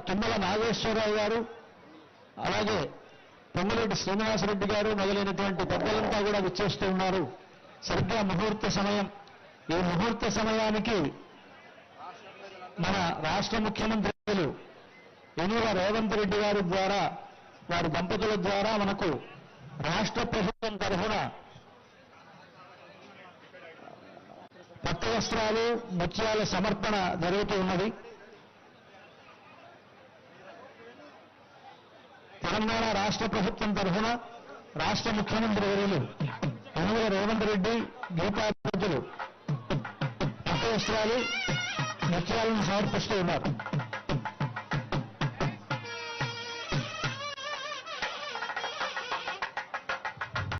తుమ్మల నాగేశ్వరరావు గారు, అలాగే పొంగులేటి శ్రీనివాసరెడ్డి గారు మొదలైనటువంటి పెద్దలంతా కూడా విచ్చేస్తూ ఉన్నారు. సరిగ్గా ముహూర్త సమయం. ఈ ముహూర్త సమయానికి మన రాష్ట్ర ముఖ్యమంత్రులు యనమల రేవంత్ రెడ్డి గారి ద్వారా, వారి దంపతుల ద్వారా మనకు రాష్ట్ర ప్రభుత్వం తరఫున పట్టు వస్త్రాలు, ముత్యాల సమర్పణ జరుగుతూ ఉన్నది. తెలంగాణ రాష్ట్ర ప్రభుత్వం తరఫున రాష్ట్ర ముఖ్యమంత్రి వర్యులు యనమల రేవంత్ రెడ్డి గీతాపతులు పట్టు వస్త్రాలు, ముత్యాలను సమర్పిస్తూ ఉన్నారు.